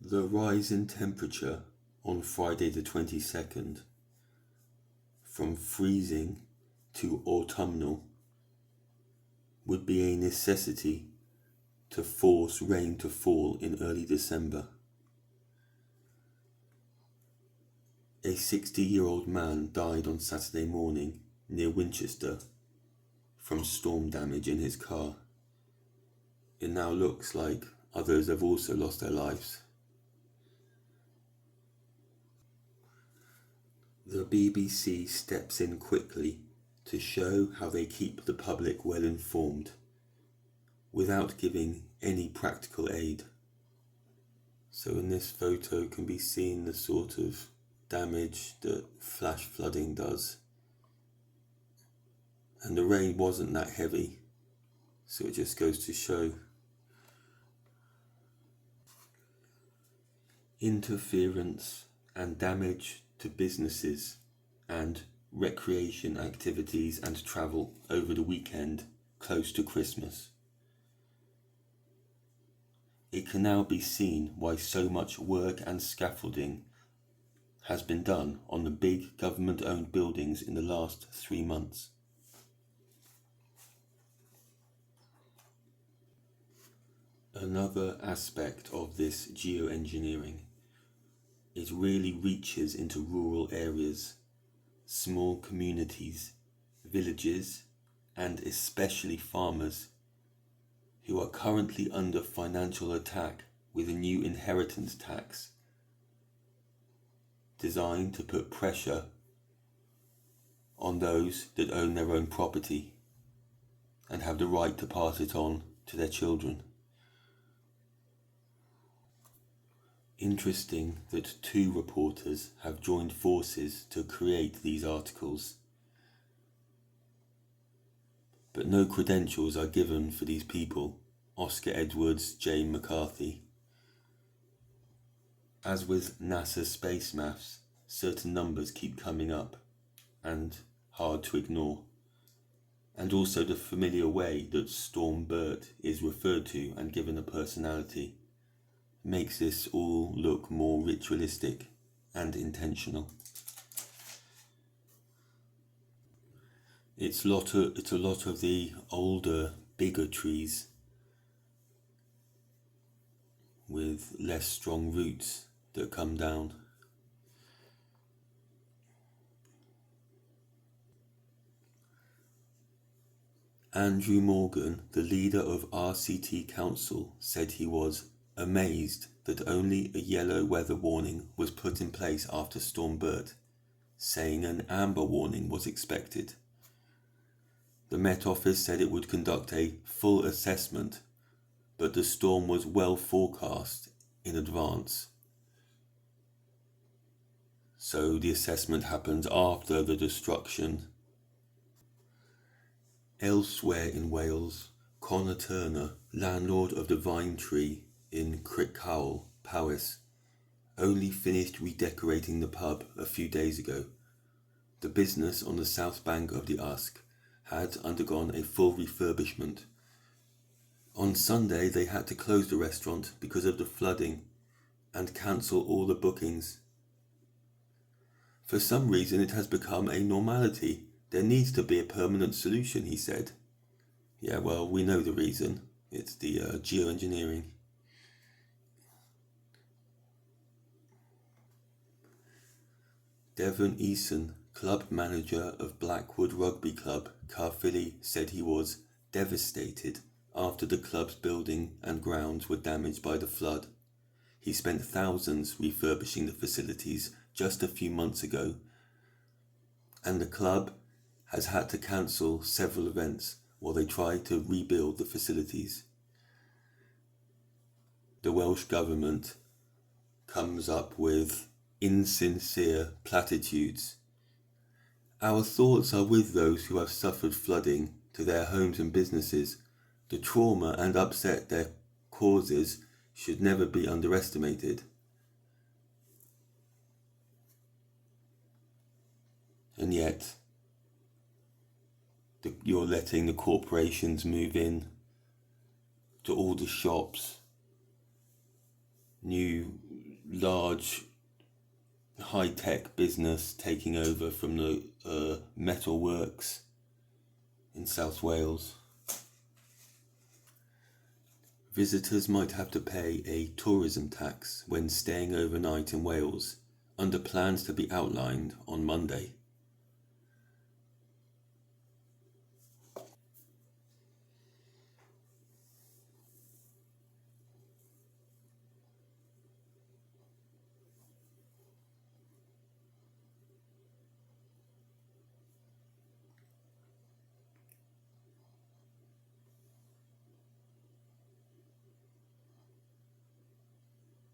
The rise in temperature on Friday the 22nd, from freezing to autumnal, would be a necessity to force rain to fall in early December. A 60-year-old man died on Saturday morning near Winchester from storm damage in his car. It now looks like others have also lost their lives. The BBC steps in quickly to show how they keep the public well informed, without giving any practical aid. So in this photo can be seen the sort of damage that flash flooding does. And the rain wasn't that heavy, so it just goes to show. Interference and damage to businesses and recreation activities and travel over the weekend close to Christmas. It can now be seen why so much work and scaffolding has been done on the big government-owned buildings in the last 3 months. Another aspect of this geoengineering, it really reaches into rural areas, small communities, villages, and especially farmers who are currently under financial attack with a new inheritance tax designed to put pressure on those that own their own property and have the right to pass it on to their children. Interesting that 2 reporters have joined forces to create these articles, but no credentials are given for these people: Oscar Edwards, Jane McCarthy. As with NASA Space Maths, certain numbers keep coming up and hard to ignore, and also the familiar way that Storm Bert is referred to and given a personality makes this all look more ritualistic and intentional. It's a lot of the older, bigger trees with less strong roots that come down. Andrew Morgan, the leader of RCT Council, said he was amazed that only a yellow weather warning was put in place after Storm Bert, saying an amber warning was expected. The Met Office said it would conduct a full assessment, but the storm was well forecast in advance. So the assessment happened after the destruction. Elsewhere in Wales, Connor Turner, landlord of the Vine Tree in Crickhowell, Powys, only finished redecorating the pub a few days ago. The business on the south bank of the Usk had undergone a full refurbishment. On Sunday they had to close the restaurant because of the flooding and cancel all the bookings. For some reason it has become a normality. There needs to be a permanent solution, he said. Yeah, well, we know the reason. It's the geoengineering. Devon Eason, club manager of Blackwood Rugby Club, Caerphilly, said he was devastated after the club's building and grounds were damaged by the flood. He spent thousands refurbishing the facilities just a few months ago, and the club has had to cancel several events while they try to rebuild the facilities. The Welsh Government comes up with insincere platitudes. Our thoughts are with those who have suffered flooding to their homes and businesses. The trauma and upset their causes should never be underestimated. And yet, you're letting the corporations move in to all the shops, new large high-tech business taking over from the metalworks in South Wales. Visitors might have to pay a tourism tax when staying overnight in Wales, under plans to be outlined on Monday.